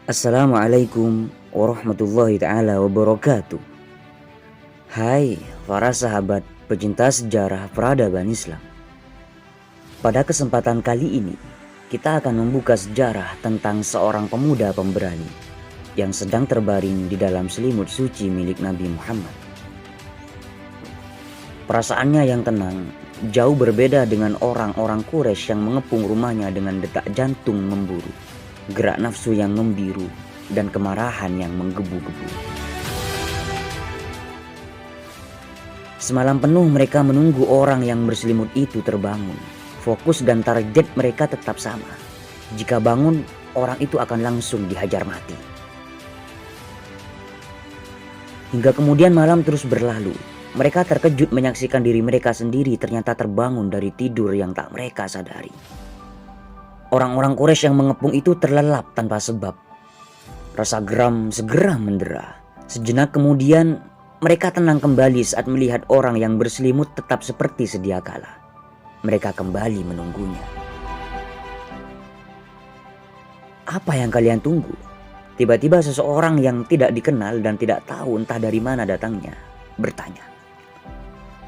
Assalamualaikum warahmatullahi ta'ala wabarakatuh. Hai para sahabat pecinta sejarah peradaban Islam. Pada kesempatan kali ini kita akan membuka sejarah tentang seorang pemuda pemberani yang sedang terbaring di dalam selimut suci milik Nabi Muhammad. Perasaannya yang tenang jauh berbeda dengan orang-orang Quraisy yang mengepung rumahnya dengan detak jantung memburu, gerak nafsu yang membiru, dan kemarahan yang menggebu-gebu. Semalam penuh mereka menunggu orang yang berselimut itu terbangun. Fokus dan target mereka tetap sama. Jika bangun, orang itu akan langsung dihajar mati. Hingga kemudian malam terus berlalu. Mereka terkejut menyaksikan diri mereka sendiri ternyata terbangun dari tidur yang tak mereka sadari. Orang-orang Quraisy yang mengepung itu terlelap tanpa sebab. Rasa geram segera mendera. Sejenak kemudian mereka tenang kembali saat melihat orang yang berselimut tetap seperti sedia kala. Mereka kembali menunggunya. Apa yang kalian tunggu? Tiba-tiba seseorang yang tidak dikenal dan tidak tahu entah dari mana datangnya bertanya.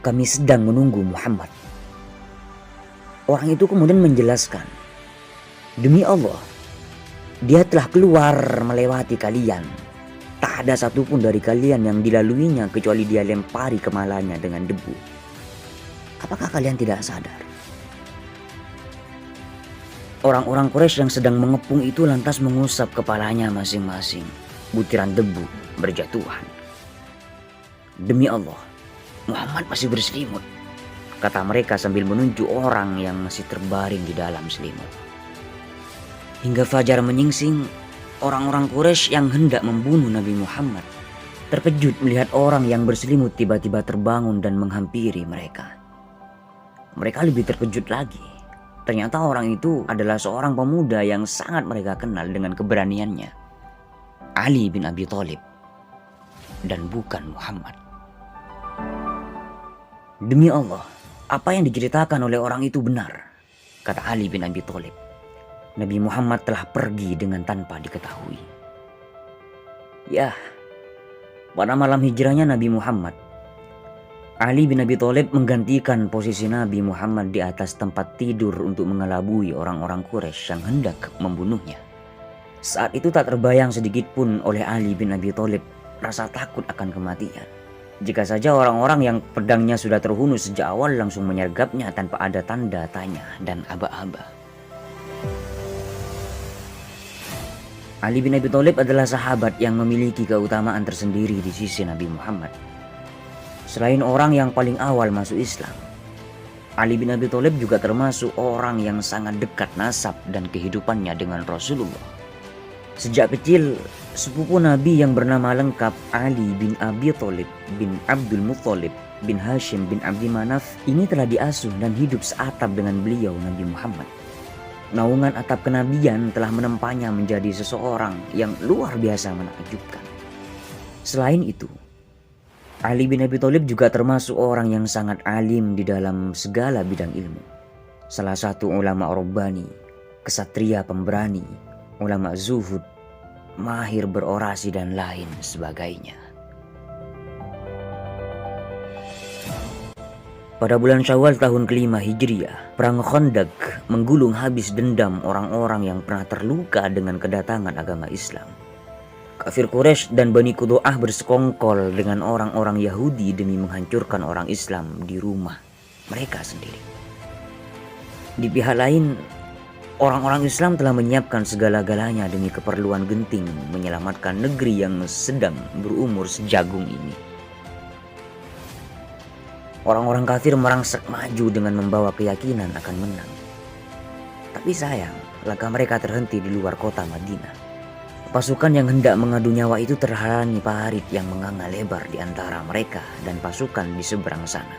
Kami sedang menunggu Muhammad. Orang itu kemudian menjelaskan. Demi Allah, dia telah keluar melewati kalian. Tak ada satupun dari kalian yang dilaluinya kecuali dia lempari kepalanya dengan debu. Apakah kalian tidak sadar? Orang-orang Quraisy yang sedang mengepung itu lantas mengusap kepalanya masing-masing. Butiran debu berjatuhan. Demi Allah, Muhammad masih berselimut, kata mereka sambil menunjuk orang yang masih terbaring di dalam selimut. Hingga fajar menyingsing, orang-orang Quraisy yang hendak membunuh Nabi Muhammad terkejut melihat orang yang berselimut tiba-tiba terbangun dan menghampiri mereka. Mereka lebih terkejut lagi. Ternyata orang itu adalah seorang pemuda yang sangat mereka kenal dengan keberaniannya. Ali bin Abi Thalib. Dan bukan Muhammad. Demi Allah, apa yang diceritakan oleh orang itu benar, kata Ali bin Abi Thalib. Nabi Muhammad telah pergi dengan tanpa diketahui. Ya, pada malam hijrahnya Nabi Muhammad, Ali bin Abi Thalib menggantikan posisi Nabi Muhammad di atas tempat tidur untuk mengelabui orang-orang Quraisy yang hendak membunuhnya. Saat itu tak terbayang sedikit pun oleh Ali bin Abi Thalib rasa takut akan kematian. Jika saja orang-orang yang pedangnya sudah terhunus sejak awal langsung menyergapnya tanpa ada tanda tanya dan aba-aba. Ali bin Abi Thalib adalah sahabat yang memiliki keutamaan tersendiri di sisi Nabi Muhammad. Selain orang yang paling awal masuk Islam, Ali bin Abi Thalib juga termasuk orang yang sangat dekat nasab dan kehidupannya dengan Rasulullah. Sejak kecil, sepupu Nabi yang bernama lengkap Ali bin Abi Thalib bin Abdul Muthalib bin Hashim bin Abdi Manaf ini telah diasuh dan hidup seatap dengan beliau Nabi Muhammad. Naungan atap kenabian telah menempanya menjadi seseorang yang luar biasa menakjubkan. Selain itu, Ali bin Abi Thalib juga termasuk orang yang sangat alim di dalam segala bidang ilmu. Salah satu ulama Rabbani, kesatria pemberani, ulama zuhud, mahir berorasi dan lain sebagainya. Pada bulan Syawal tahun kelima Hijriah, Perang Khandaq menggulung habis dendam orang-orang yang pernah terluka dengan kedatangan agama Islam. Kafir Quraisy dan Bani Qudo'ah bersekongkol dengan orang-orang Yahudi demi menghancurkan orang Islam di rumah mereka sendiri. Di pihak lain, orang-orang Islam telah menyiapkan segala-galanya demi keperluan genting menyelamatkan negeri yang sedang berumur sejagung ini. Orang-orang kafir merangsek maju dengan membawa keyakinan akan menang. Tapi sayang, langkah mereka terhenti di luar kota Madinah. Pasukan yang hendak mengadu nyawa itu terhalangi parit yang menganga lebar di antara mereka dan pasukan di seberang sana.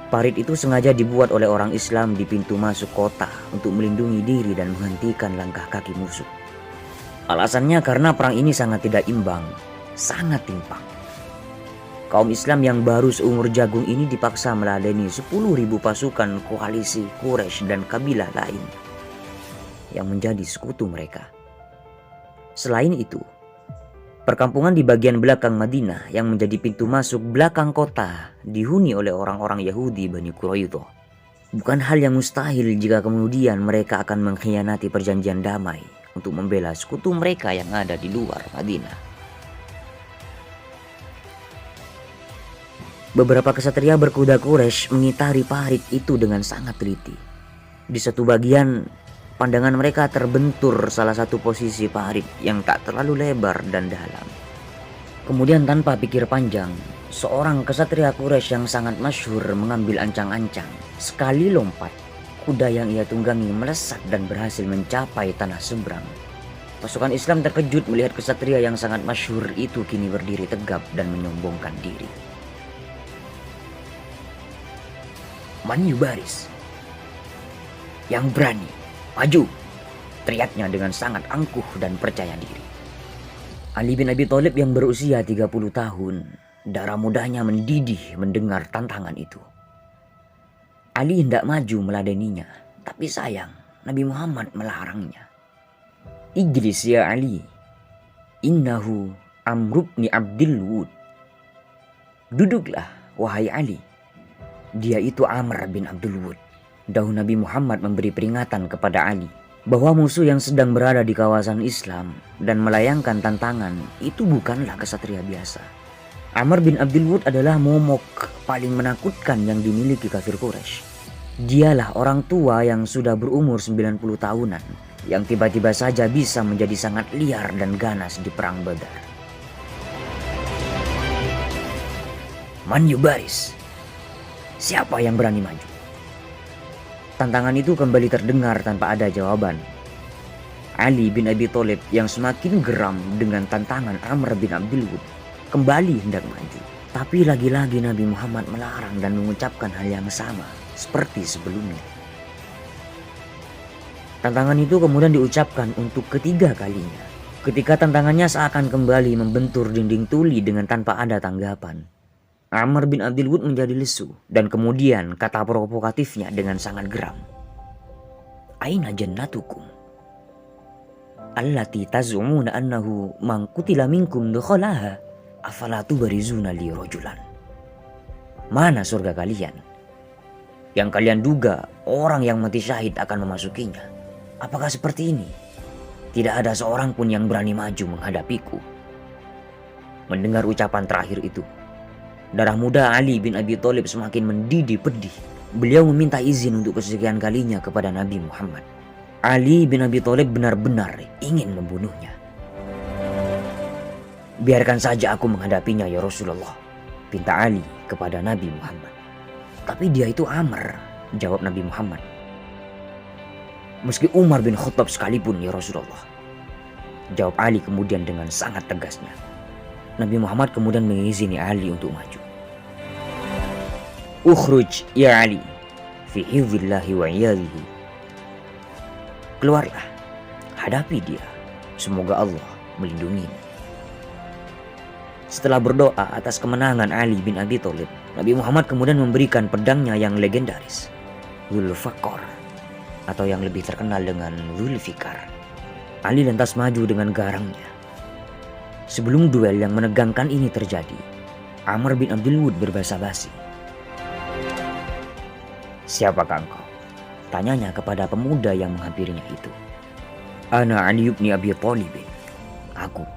Parit itu sengaja dibuat oleh orang Islam di pintu masuk kota untuk melindungi diri dan menghentikan langkah kaki musuh. Alasannya karena perang ini sangat tidak imbang, sangat timpang. Kaum Islam yang baru seumur jagung ini dipaksa meladeni 10.000 pasukan koalisi Quraisy dan kabilah lain yang menjadi sekutu mereka. Selain itu, perkampungan di bagian belakang Madinah yang menjadi pintu masuk belakang kota dihuni oleh orang-orang Yahudi Bani Quraidah. Bukan hal yang mustahil jika kemudian mereka akan mengkhianati perjanjian damai untuk membela sekutu mereka yang ada di luar Madinah. Beberapa kesatria berkuda Quraisy mengitari parit itu dengan sangat teliti. Di satu bagian, pandangan mereka terbentur salah satu posisi parit yang tak terlalu lebar dan dalam. Kemudian tanpa pikir panjang, seorang kesatria Quraisy yang sangat masyhur mengambil ancang-ancang. Sekali lompat, kuda yang ia tunggangi melesat dan berhasil mencapai tanah seberang. Pasukan Islam terkejut melihat kesatria yang sangat masyhur itu kini berdiri tegap dan menyombongkan diri. "Man yubaris, yang berani, maju!" teriaknya dengan sangat angkuh dan percaya diri. Ali bin Abi Thalib yang berusia 30 tahun, darah mudanya mendidih mendengar tantangan itu. Ali hendak maju meladeninya, tapi sayang Nabi Muhammad melarangnya. "Ijlis ya Ali, innahu Amr bin Abdul Wud." "Duduklah wahai Ali, dia itu Amr bin Abdul Wud." Dahulu Nabi Muhammad memberi peringatan kepada Ali bahwa musuh yang sedang berada di kawasan Islam dan melayangkan tantangan itu bukanlah kesatria biasa. Amr bin Abdul Wud adalah momok paling menakutkan yang dimiliki kafir Quraisy. Dialah orang tua yang sudah berumur 90 tahunan yang tiba-tiba saja bisa menjadi sangat liar dan ganas di perang Badar. "Man yubaris, siapa yang berani maju?" Tantangan itu kembali terdengar tanpa ada jawaban. Ali bin Abi Thalib yang semakin geram dengan tantangan Amr bin Abdul Wud kembali hendak maju. Tapi lagi-lagi Nabi Muhammad melarang dan mengucapkan hal yang sama seperti sebelumnya. Tantangan itu kemudian diucapkan untuk ketiga kalinya. Ketika tantangannya seakan kembali membentur dinding tuli dengan tanpa ada tanggapan, Amr bin Abdul Wud menjadi lesu dan kemudian kata provokatifnya dengan sangat geram, "Aina jannatukum allati tazumuna annahu man qutila minkum dakhalaha afala tubarizuna li rajulan." Mana surga kalian yang kalian duga orang yang mati syahid akan memasukinya? Apakah seperti ini? Tidak ada seorang pun yang berani maju menghadapiku. Mendengar ucapan terakhir itu, darah muda Ali bin Abi Thalib semakin mendidih pedih. Beliau meminta izin untuk kesekian kalinya kepada Nabi Muhammad. Ali bin Abi Thalib benar-benar ingin membunuhnya. "Biarkan saja aku menghadapinya ya Rasulullah," pinta Ali kepada Nabi Muhammad. "Tapi dia itu Amr," jawab Nabi Muhammad. "Meski Umar bin Khattab sekalipun ya Rasulullah," jawab Ali kemudian dengan sangat tegasnya. Nabi Muhammad kemudian mengizini Ali untuk maju. "Ukhruj ya Ali fi hifdzillahi wa iyadihi." Keluarlah, hadapi dia, semoga Allah melindungimu. Setelah berdoa atas kemenangan Ali bin Abi Thalib, Nabi Muhammad kemudian memberikan pedangnya yang legendaris, Dzulfiqar, atau yang lebih terkenal dengan Dzulfikar. Ali lantas maju dengan garangnya. Sebelum duel yang menegangkan ini terjadi, Amr bin Abdul Wud berbahasa basi. "Siapakah engkau?" tanyanya kepada pemuda yang menghampirinya itu. "Ana Ali bin Abi Thalib." "Aku,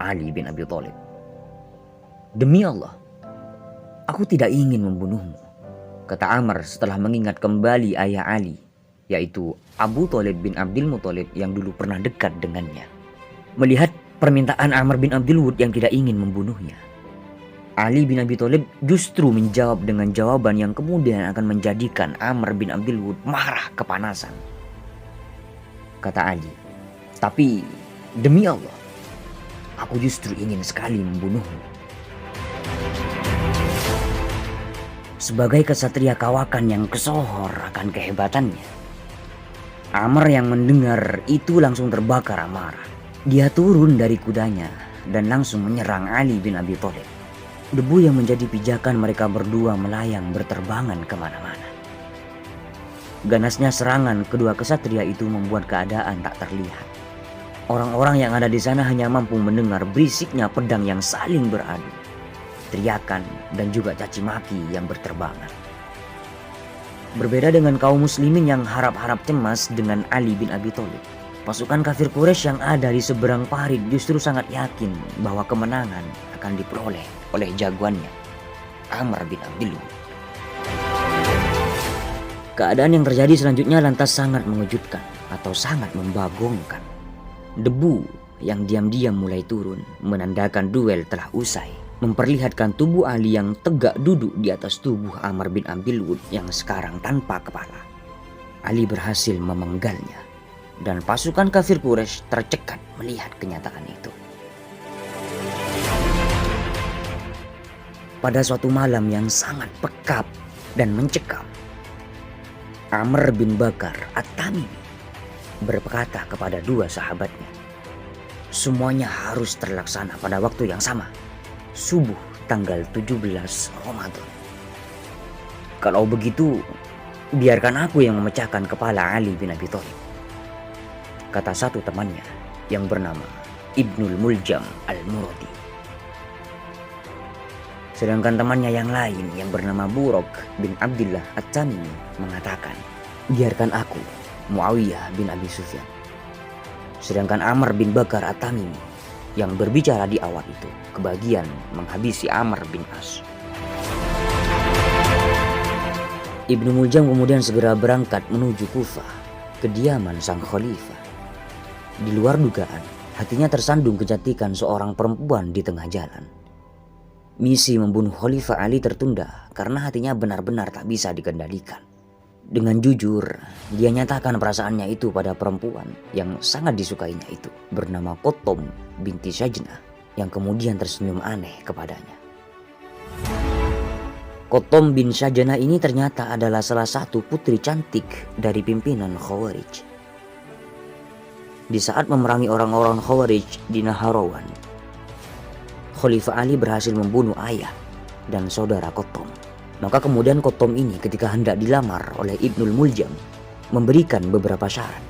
Ali bin Abi Thalib." "Demi Allah, aku tidak ingin membunuhmu," kata Amr setelah mengingat kembali ayah Ali, yaitu Abu Thalib bin Abdul Muthalib yang dulu pernah dekat dengannya. Melihat permintaan Amr bin Abdul Wud yang tidak ingin membunuhnya, Ali bin Abi Thalib justru menjawab dengan jawaban yang kemudian akan menjadikan Amr bin Abdul Wud marah kepanasan. Kata Ali, "Tapi demi Allah, aku justru ingin sekali membunuhmu." Sebagai kesatria kawakan yang kesohor akan kehebatannya, Amr yang mendengar itu langsung terbakar amarah. Dia turun dari kudanya dan langsung menyerang Ali bin Abi Thalib. Debu yang menjadi pijakan mereka berdua melayang berterbangan kemana-mana. Ganasnya serangan kedua kesatria itu membuat keadaan tak terlihat. Orang-orang yang ada di sana hanya mampu mendengar berisiknya pedang yang saling beradu, teriakan dan juga caci maki yang berterbangan. Berbeda dengan kaum muslimin yang harap-harap cemas dengan Ali bin Abi Thalib, pasukan kafir Quraisy yang ada di seberang parit justru sangat yakin bahwa kemenangan akan diperoleh oleh jagoannya, Amr bin Abdul Wud. Keadaan yang terjadi selanjutnya lantas sangat mengejutkan atau sangat membagongkan. Debu yang diam-diam mulai turun menandakan duel telah usai, memperlihatkan tubuh Ali yang tegak duduk di atas tubuh Amr bin Abdul Wud yang sekarang tanpa kepala. Ali berhasil memenggalnya dan pasukan kafir Quraisy tercekat melihat kenyataan itu. Pada suatu malam yang sangat pekap dan mencekam, Amr bin Bakar At-Tamimi berkata kepada dua sahabatnya, semuanya harus terlaksana pada waktu yang sama, subuh tanggal 17 Ramadan. Kalau begitu, biarkan aku yang memecahkan kepala Ali bin Abi Thalib, kata satu temannya yang bernama Ibnul Muljam Al-Muradi. Sedangkan temannya yang lain yang bernama Buraq bin Abdullah At-Tamimi mengatakan, biarkan aku, Muawiyah bin Abi Sufyan. Sedangkan Amr bin Bakar At-Tamimi yang berbicara di awal itu kebagian menghabisi Amr bin As. Ibnu Muljam kemudian segera berangkat menuju Kufah, kediaman sang khalifah. Di luar dugaan, hatinya tersandung kecantikan seorang perempuan di tengah jalan. Misi membunuh Khalifah Ali tertunda karena hatinya benar-benar tak bisa dikendalikan. Dengan jujur, dia nyatakan perasaannya itu pada perempuan yang sangat disukainya itu, bernama Qottom binti Syajnah, yang kemudian tersenyum aneh kepadanya. Qottom bin Syajnah ini ternyata adalah salah satu putri cantik dari pimpinan Khawarij. Di saat memerangi orang-orang Khawarij di Naharawan, Khalifah Ali berhasil membunuh ayah dan saudara Qottom. Maka kemudian Qottom ini ketika hendak dilamar oleh Ibnul Muljam memberikan beberapa syarat.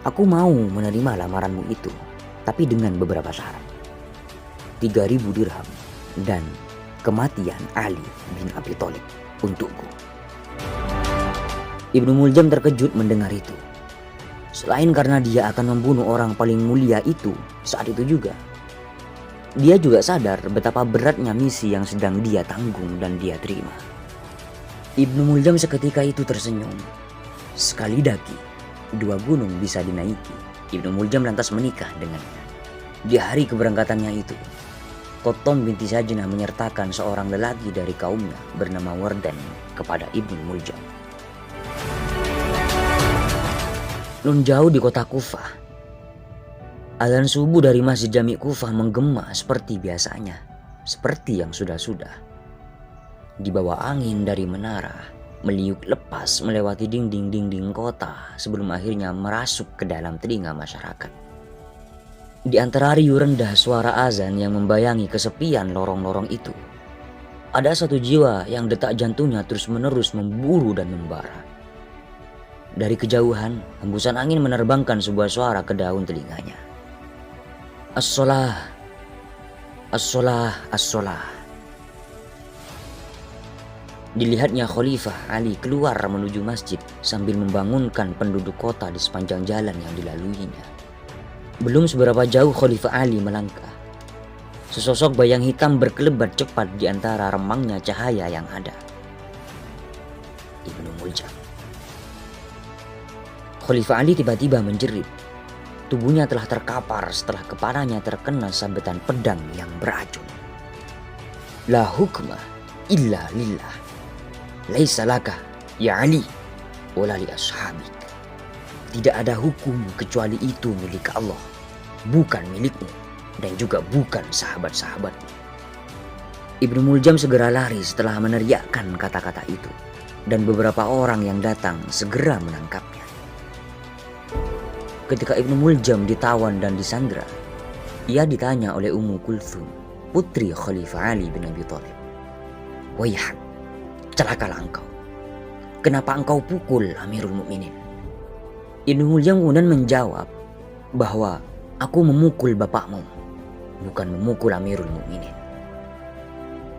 Aku mau menerima lamaranmu itu, tapi dengan beberapa syarat. 3.000 dirham dan kematian Ali bin Abi Thalib untukku. Ibnu Muljam terkejut mendengar itu. Selain karena dia akan membunuh orang paling mulia itu saat itu juga, dia juga sadar betapa beratnya misi yang sedang dia tanggung dan dia terima. Ibnu Muljam seketika itu tersenyum. Sekali daki, 2 gunung bisa dinaiki. Ibnu Muljam lantas menikah dengannya. Di hari keberangkatannya itu, Qottom binti Syajnah menyertakan seorang lelaki dari kaumnya bernama Wardan kepada Ibnu Muljam. Nun jauh di kota Kufah, azan subuh dari Masjid Jami' Kufah menggema seperti biasanya, seperti yang sudah-sudah. Di bawah angin dari menara, meliuk lepas melewati dinding-dinding kota sebelum akhirnya merasuk ke dalam telinga masyarakat. Di antara riuh rendah suara azan yang membayangi kesepian lorong-lorong itu, ada satu jiwa yang detak jantungnya terus-menerus memburu dan membara. Dari kejauhan, hembusan angin menerbangkan sebuah suara ke daun telinganya. As-sholah, as-sholah, as-sholah. Dilihatnya Khalifah Ali keluar menuju masjid sambil membangunkan penduduk kota di sepanjang jalan yang dilaluinya. Belum seberapa jauh Khalifah Ali melangkah, sesosok bayang hitam berkelebat cepat di antara remangnya cahaya yang ada. Ibnu Muljam. Khalifah Ali tiba-tiba menjerit. Tubuhnya telah terkapar setelah kepalanya terkena sabetan pedang yang beracun. La hukma illa lillah. Laisa laka ya Ali wala li ashabik. Tidak ada hukum kecuali itu milik Allah, bukan milikmu dan juga bukan sahabat-sahabatmu. Ibnu Muljam segera lari setelah meneriakkan kata-kata itu, dan beberapa orang yang datang segera menangkapnya. Ketika Ibnu Muljam ditawan dan disandra, ia ditanya oleh Ummu Kulthum, putri Khalifah Ali bin Abi Thalib. Wayhak, celakalah engkau. Kenapa engkau pukul Amirul Mukminin? Ibnu Muljam kemudian menjawab, bahwa aku memukul bapakmu, bukan memukul Amirul Mukminin.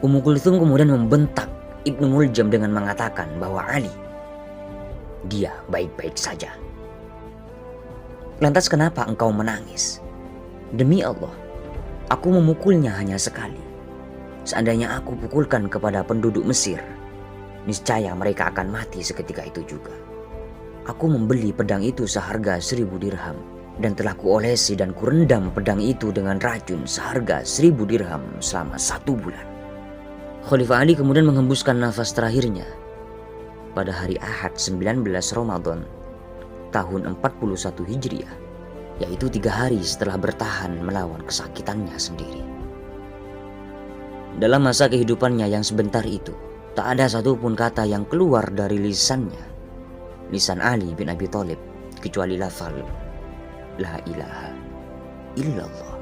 Ummu Kulthum kemudian membentak Ibnu Muljam dengan mengatakan bahwa Ali, dia baik-baik saja. Lantas kenapa engkau menangis? Demi Allah, aku memukulnya hanya sekali. Seandainya aku pukulkan kepada penduduk Mesir, niscaya mereka akan mati seketika itu juga. Aku membeli pedang itu seharga 1000 dirham dan telah kuolesi dan kurendam pedang itu dengan racun seharga 1000 dirham selama 1 bulan. Khalifah Ali kemudian menghembuskan nafas terakhirnya pada hari Ahad 19 Ramadan tahun 41 Hijriah, yaitu 3 hari setelah bertahan melawan kesakitannya sendiri. Dalam masa kehidupannya yang sebentar itu, tak ada satupun kata yang keluar dari lisan Ali bin Abi Thalib kecuali lafal La ilaha illallah.